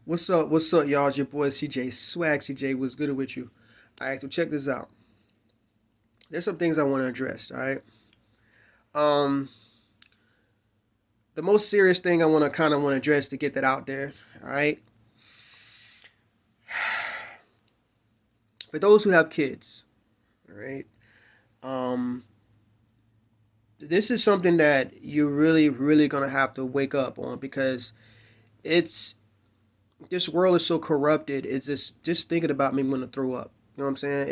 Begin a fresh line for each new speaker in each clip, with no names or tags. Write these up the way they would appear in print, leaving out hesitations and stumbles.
What's up? What's up, y'all? It's your boy CJ Swag. CJ, what's good with you? All right, so check this out. There's some things I want to address. All right. Um, the most serious thing I want to want to address to get that out there. All right. For those who have kids, all right. Um, this is something that you're really gonna have to wake up on because it's this world is so corrupted. It's just thinking about me want to throw up. You know what I'm saying?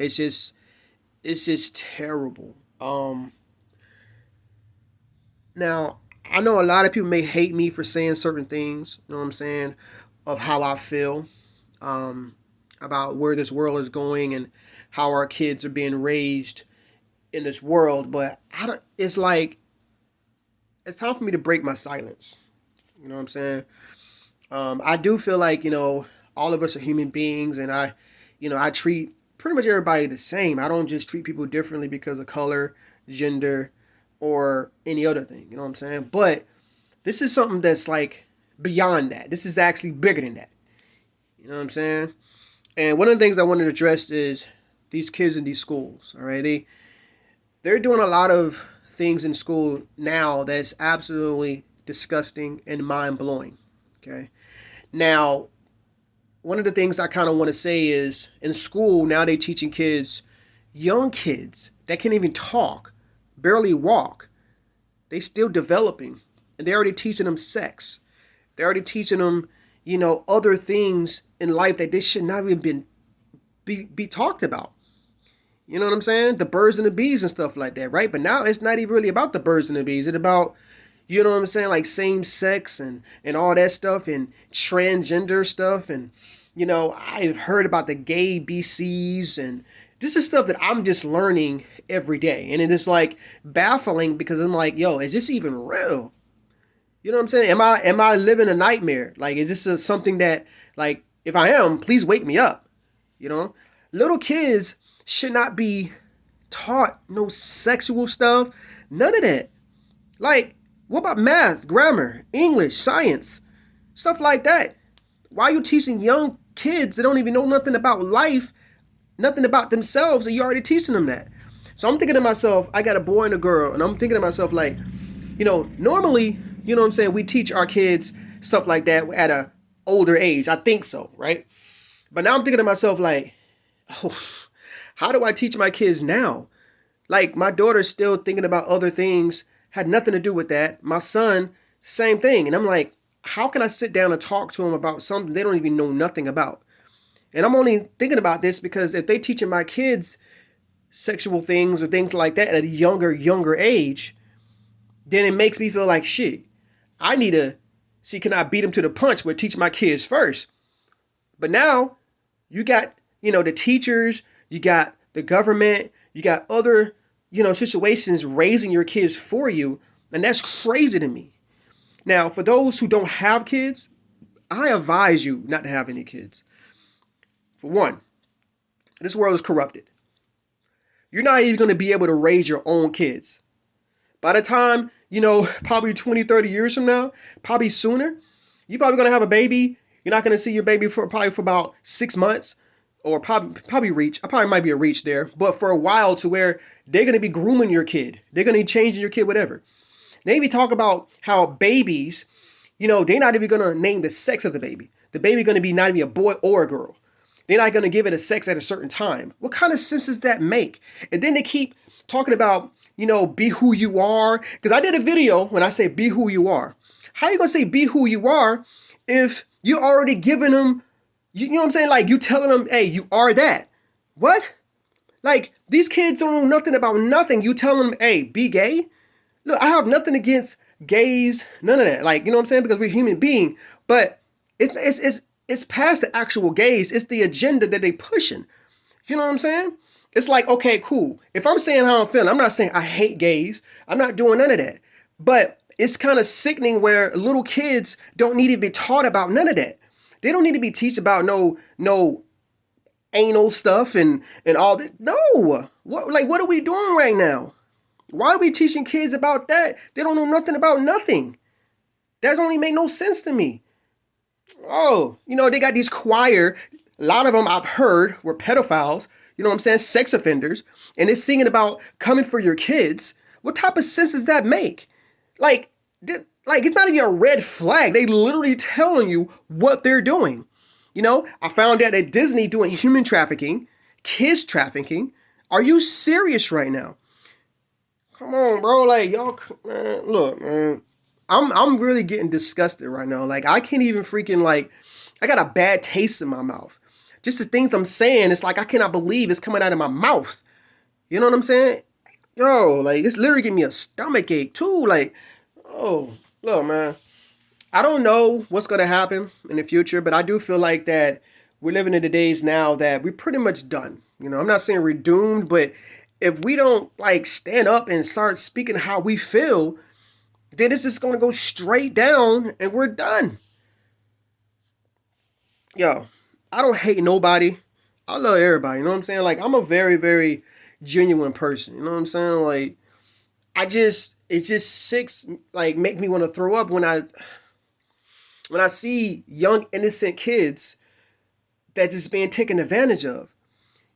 It's just terrible. Now, I know a lot of people may hate me for saying certain things, you know what I'm saying, of how I feel about where this world is going and how our kids are being raised in this world. But I don't, it's like, it's time for me to break my silence. You know what I'm saying? I do feel like, all of us are human beings and I treat pretty much everybody the same. I don't just treat people differently because of color, gender, or any other thing. You know what I'm saying? But this is something that's like beyond that. This is actually bigger than that. You know what I'm saying? And one of the things I wanted to address is these kids in these schools. All right, they're doing a lot of things in school now that's absolutely disgusting and mind blowing. Okay, now one of the things I kind of want to say is in school now they're teaching kids, young kids that can't even talk, barely walk. They still developing, and they're already teaching them sex. They're already teaching them, other things in life that they should not even be talked about. You know what I'm saying? The birds and the bees and stuff like that, right? But now it's not even really about the birds and the bees. It's about, you know what I'm saying, like same sex and all that stuff and transgender stuff. And, I've heard about the gay BCs, and this is stuff that I'm just learning every day. And it is like baffling because I'm like, yo, is this even real? You know what I'm saying? Am I living a nightmare? Like, is this something that, like, if I am, please wake me up. You know, little kids should not be taught no sexual stuff, none of that. Like, what about math, grammar, English, science, stuff like that? Why are you teaching young kids that don't even know nothing about life, nothing about themselves, and you're already teaching them that? So I'm thinking to myself, I got a boy and a girl, and I'm thinking to myself, like, normally, you know what I'm saying, we teach our kids stuff like that at a older age. I think so, right? But now I'm thinking to myself, like, oh, how do I teach my kids now? Like, my daughter's still thinking about other things, had nothing to do with that. My son, same thing. And I'm like, how can I sit down and talk to them about something they don't even know nothing about? And I'm only thinking about this because if they teaching my kids sexual things or things like that at a younger age, then it makes me feel like shit. I need to see, can I beat them to the punch but teach my kids first? But now you got, the teachers, you got the government, you got other, situations raising your kids for you. And that's crazy to me. Now, for those who don't have kids, I advise you not to have any kids. For one, this world is corrupted. You're not even going to be able to raise your own kids. By the time, probably 20, 30 years from now, probably sooner, you're probably going to have a baby. You're not going to see your baby for probably for about 6 months, or probably reach. I probably might be a reach there, but for a while to where they're going to be grooming your kid. They're going to be changing your kid, whatever. They even talk about how babies, they're not even going to name the sex of the baby. The baby going to be not even a boy or a girl. They're not going to give it a sex at a certain time. What kind of sense does that make? And then they keep talking about, be who you are. Because I did a video when I say be who you are. How are you going to say be who you are if you already giving them, you know what I'm saying? Like, you telling them, hey, you are that. What? Like, these kids don't know nothing about nothing. You tell them, hey, be gay. Look, I have nothing against gays, none of that. Like, you know what I'm saying? Because we're human being. But it's past the actual gays. It's the agenda that they pushing. You know what I'm saying? It's like, okay, cool. If I'm saying how I'm feeling, I'm not saying I hate gays. I'm not doing none of that. But it's kind of sickening where little kids don't need to be taught about none of that. They don't need to be teach about no anal stuff and all this. No. What are we doing right now? Why are we teaching kids about that? They don't know nothing about nothing. That don't even make no sense to me. Oh, they got these choir. A lot of them I've heard were pedophiles. You know what I'm saying? Sex offenders, and it's singing about coming for your kids. What type of sense does that make? Like, like it's not even a red flag. They literally telling you what they're doing. I found out that Disney doing human trafficking, kids trafficking. Are you serious right now? Come on, bro. Like y'all, man, look, man. I'm really getting disgusted right now. Like I can't even freaking like. I got a bad taste in my mouth. Just the things I'm saying, it's like I cannot believe it's coming out of my mouth. You know what I'm saying? Yo, like it's literally giving me a stomach ache too. Like, oh, look, man. I don't know what's gonna happen in the future, but I do feel like that we're living in the days now that we're pretty much done. I'm not saying we're doomed, but if we don't like stand up and start speaking how we feel, then it's just gonna go straight down and we're done. Yo, I don't hate nobody. I love everybody. You know what I'm saying? Like I'm a very, very genuine person. You know what I'm saying? Like it's just sick. Like make me want to throw up when I see young innocent kids that just being taken advantage of.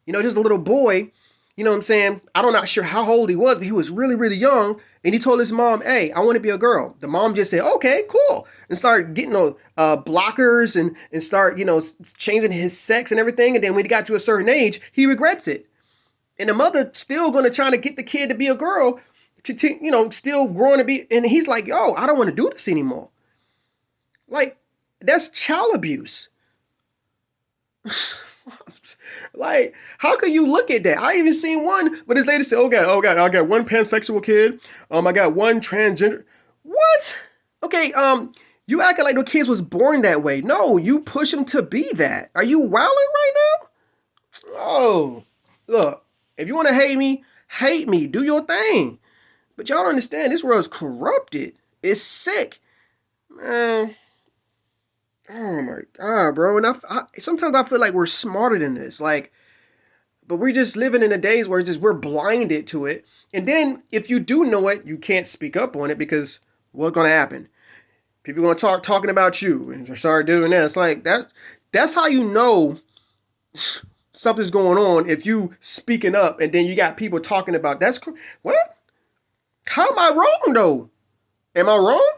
Just a little boy, you know what I'm saying? I'm not sure how old he was, but he was really, really young. And he told his mom, hey, I want to be a girl. The mom just said, okay, cool. And start getting blockers and start, changing his sex and everything. And then when he got to a certain age, he regrets it. And the mother still going to try to get the kid to be a girl, still growing to be. And he's like, yo, I don't want to do this anymore. Like, that's child abuse. Like, how can you look at that? I even seen one, but this lady said, oh God, I got one pansexual kid. I got one transgender. What? Okay, you acting like the kids was born that way. No, you push them to be that. Are you wilding right now? Oh, look, if you want to hate me, do your thing. But y'all don't understand, this world's corrupted. It's sick. Man. Oh my God, bro. And sometimes I feel like we're smarter than this. Like, but we're just living in the days where we're blinded to it. And then if you do know it, you can't speak up on it because what's gonna happen? People are gonna talking about you and start doing that. It's like that's how you know something's going on if you speaking up and then you got people talking about what? How am I wrong though? Am I wrong?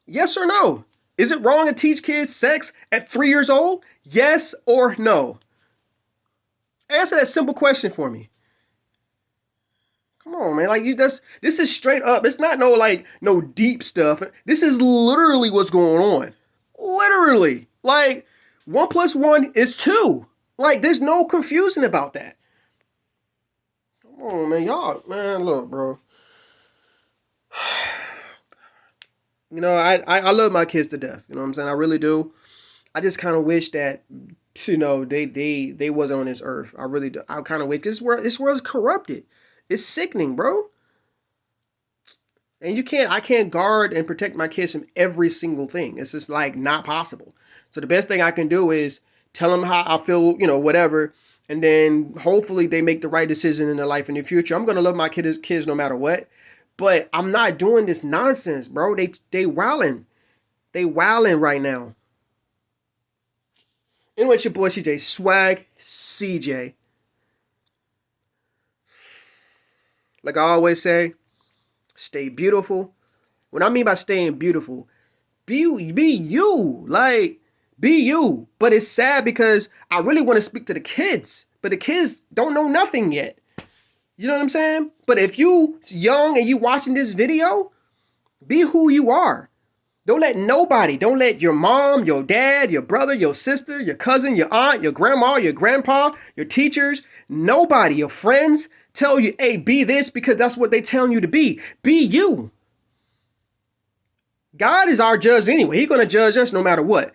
Yes or no? Is it wrong to teach kids sex at 3 years old? Yes or no? Answer that simple question for me. Come on, man. Like this is straight up. It's not no deep stuff. This is literally what's going on. Literally. Like 1 + 1 is 2. Like there's no confusion about that. Come on, man. Y'all, man, look, bro. I love my kids to death. You know what I'm saying? I really do. I just kind of wish that they wasn't on this earth. I really do. I kind of wish this world's corrupted. It's sickening, bro. And I can't guard and protect my kids from every single thing. It's just like not possible. So the best thing I can do is tell them how I feel, whatever, and then hopefully they make the right decision in their life in the future. I'm gonna love my kids no matter what. But I'm not doing this nonsense, bro. They wilding. They wilding right now. Anyway, it's your boy CJ. Swag CJ. Like I always say, stay beautiful. What I mean by staying beautiful, be you. Like, be you. But it's sad because I really want to speak to the kids. But the kids don't know nothing yet. You know what I'm saying? But if you young and you watching this video, be who you are. Don't let your mom, your dad, your brother, your sister, your cousin, your aunt, your grandma, your grandpa, your teachers, nobody, your friends tell you, hey, be this because that's what they telling you to be. Be you. God is our judge anyway. He's going to judge us no matter what.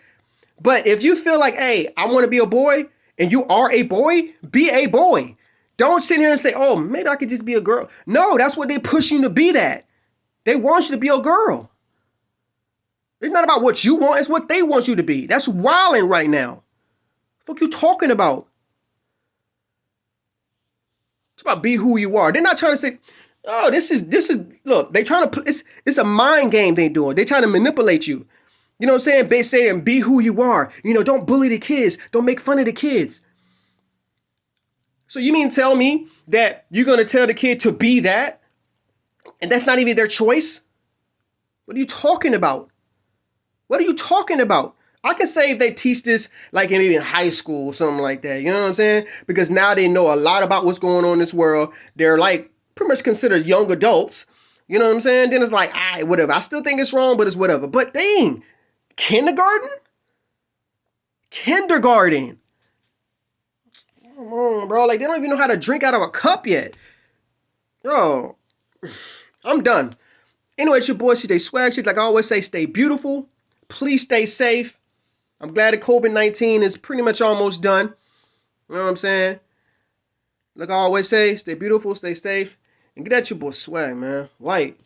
But if you feel like, hey, I want to be a boy and you are a boy, be a boy. Don't sit here and say, oh, maybe I could just be a girl. No, that's what they push you to be that. They want you to be a girl. It's not about what you want. It's what they want you to be. That's wilding right now. What you talking about? It's about be who you are. They're not trying to say, oh, this is, look, they trying to, it's a mind game they doing. They trying to manipulate you. You know what I'm saying? They say and be who you are. Don't bully the kids. Don't make fun of the kids. So you mean tell me that you're going to tell the kid to be that? And that's not even their choice? What are you talking about? What are you talking about? I can say if they teach this like maybe in high school or something like that. You know what I'm saying? Because now they know a lot about what's going on in this world. They're like pretty much considered young adults. You know what I'm saying? Then it's like, whatever. I still think it's wrong, but it's whatever. But dang, kindergarten? Kindergarten. Come on, bro. Like, they don't even know how to drink out of a cup yet. Yo, I'm done. Anyway, it's your boy CJ Swag. Shit, like I always say, stay beautiful. Please stay safe. I'm glad that COVID-19 is pretty much almost done. You know what I'm saying? Like I always say, stay beautiful, stay safe, and get at your boy Swag, man. Light.